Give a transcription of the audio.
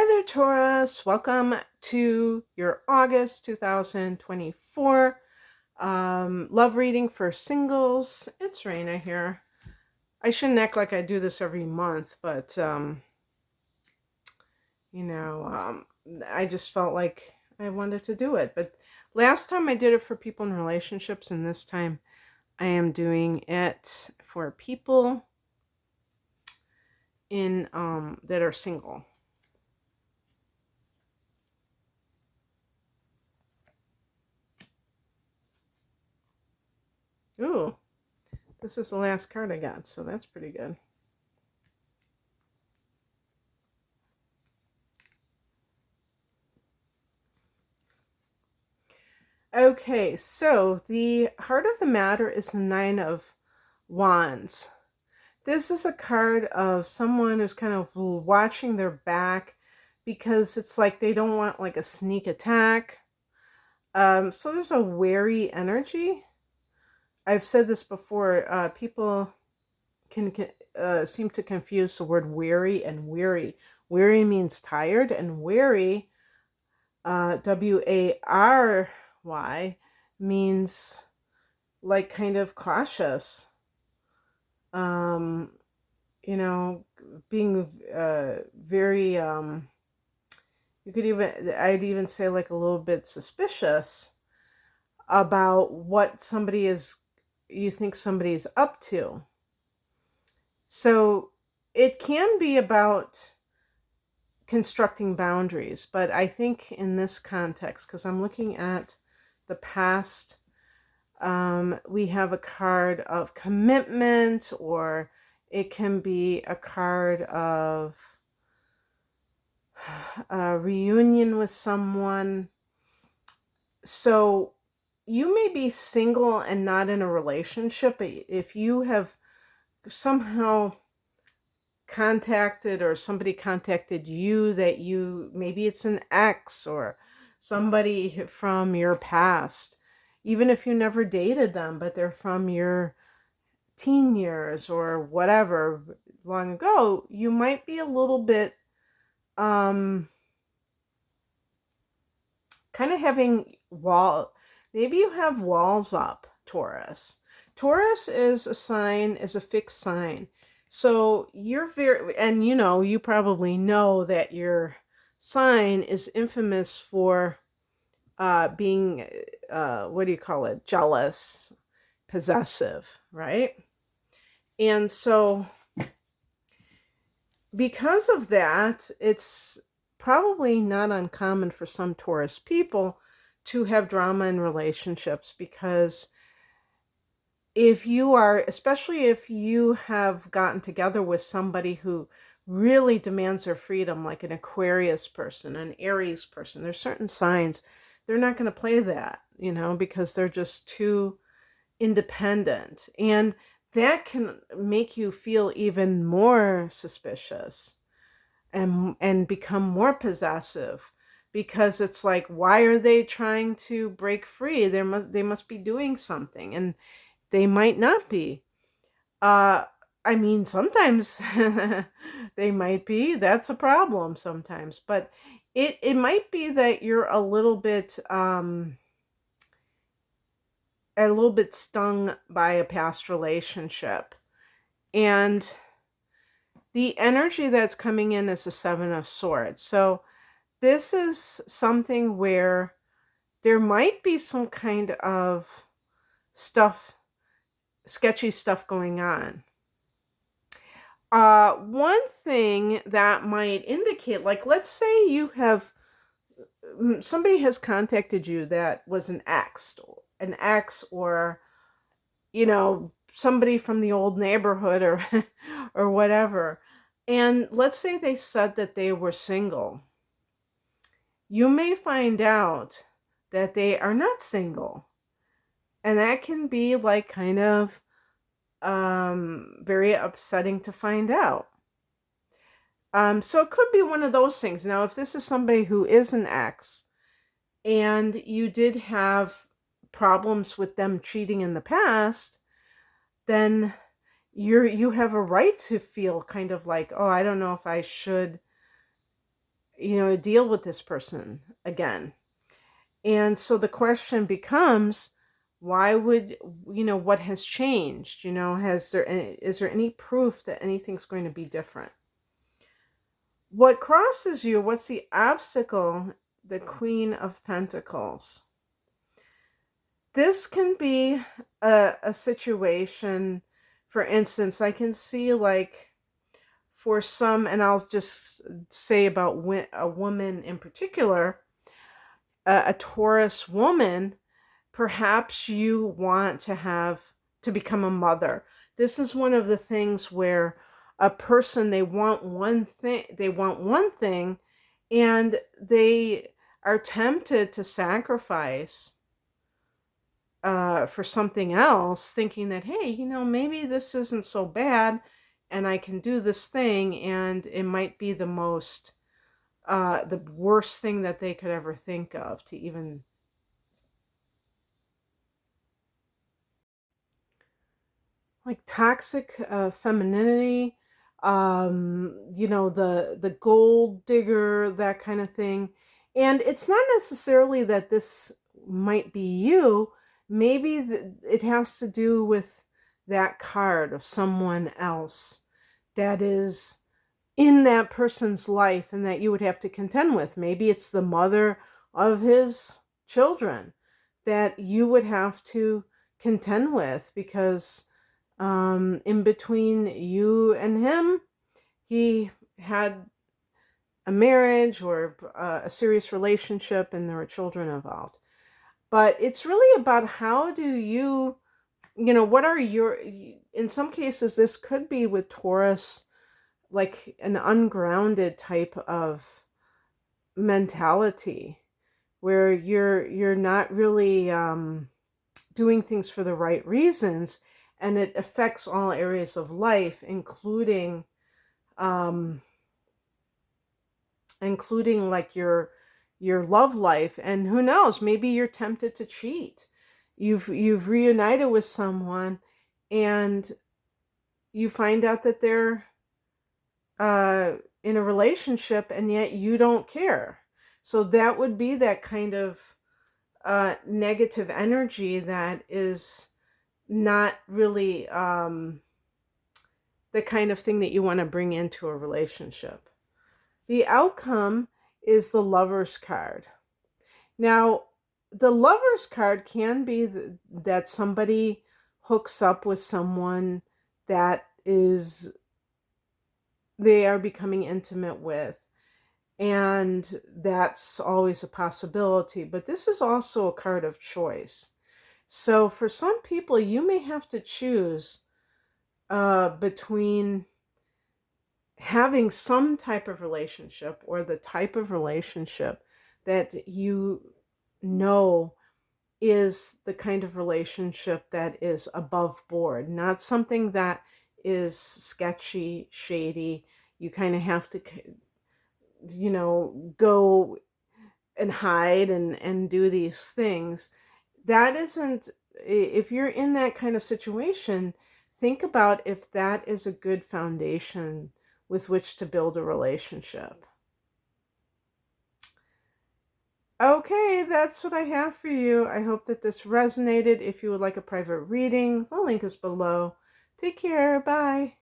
Hi there, Taurus. Welcome to your August 2024 love reading for singles. It's Raina here. I shouldn't act like I do this every month, but you know, um, I just felt like I wanted to do it. But last time I did it for people in relationships, and this time I am doing it for people in that are single. Ooh, this is the last card I got, so that's pretty good. Okay, so the heart of the matter is the Nine of Wands. This is a card of someone who's kind of watching their back because it's like they don't want like a sneak attack. So there's a wary energy. I've said this before. People can seem to confuse the word weary and weary. Weary means tired, and wary, W-A-R-Y, means like kind of cautious. Um, you know, being very, I'd even say like a little bit suspicious about what you think somebody's up to. So it can be about constructing boundaries, but I think in this context, because I'm looking at the past, we have a card of commitment, or it can be a card of a reunion with someone. So you may be single and not in a relationship, but if you have somehow contacted, or somebody contacted you, that maybe it's an ex or somebody from your past, even if you never dated them, but they're from your teen years or whatever, long ago, you might be a little bit kind of having maybe you have walls up, Taurus. Taurus is a fixed sign. So you're and you probably know that your sign is infamous for being, what do you call it? Jealous, possessive, right? And so because of that, it's probably not uncommon for some Taurus people to have drama in relationships, because especially if you have gotten together with somebody who really demands their freedom, like an Aquarius person, an Aries person, there's certain signs they're not going to play that, because they're just too independent. And that can make you feel even more suspicious and become more possessive, because it's like, why are they trying to break free? They must be doing something, and they might not be. Uh, I mean, sometimes they might be. That's a problem sometimes, but it might be that you're a little bit stung by a past relationship. And the energy that's coming in is the Seven of Swords. So this is something where there might be some kind of sketchy stuff going on. One thing that might indicate, like, let's say somebody has contacted you that was an ex, or somebody from the old neighborhood, or or whatever. And let's say they said that they were single. You may find out that they are not single. And that can be like kind of very upsetting to find out. So it could be one of those things. Now, if this is somebody who is an ex, and you did have problems with them cheating in the past, then you have a right to feel kind of like, oh, I don't know if I should, deal with this person again. And so the question becomes, why would, what has changed? Is there any proof that anything's going to be different? What crosses you? What's the obstacle? The Queen of Pentacles. This can be a situation, for instance, I can see like for some, and I'll just say about a woman in particular, a Taurus woman, perhaps you want to become a mother. This is one of the things where a person, they want one thing, and they are tempted to sacrifice for something else, thinking that, hey, maybe this isn't so bad, and I can do this thing, and it might be the worst thing that they could ever think of to even. Like toxic femininity, the gold digger, that kind of thing. And it's not necessarily that this might be you. Maybe it has to do with that card of someone else that is in that person's life and that you would have to contend with. Maybe it's the mother of his children that you would have to contend with, because in between you and him, he had a marriage or a serious relationship, and there were children involved. But it's really about how do you, what are your, in some cases, this could be with Taurus, like an ungrounded type of mentality where you're not really doing things for the right reasons, and it affects all areas of life, including like your love life. And who knows, maybe you're tempted to cheat. You've reunited with someone, and you find out that they're in a relationship, and yet you don't care. So that would be that kind of negative energy that is not really the kind of thing that you want to bring into a relationship. The outcome is the Lover's card. Now, the Lover's card can be that somebody hooks up with someone that they are becoming intimate with. And that's always a possibility. But this is also a card of choice. So for some people, you may have to choose between having some type of relationship, or the type of relationship that you know is the kind of relationship that is above board, not something that is sketchy, shady. You kind of have to, go and hide and do these things. That isn't, if you're in that kind of situation, think about if that is a good foundation with which to build a relationship. Okay, that's what I have for you. I hope that this resonated. If you would like a private reading, the link is below. Take care. Bye.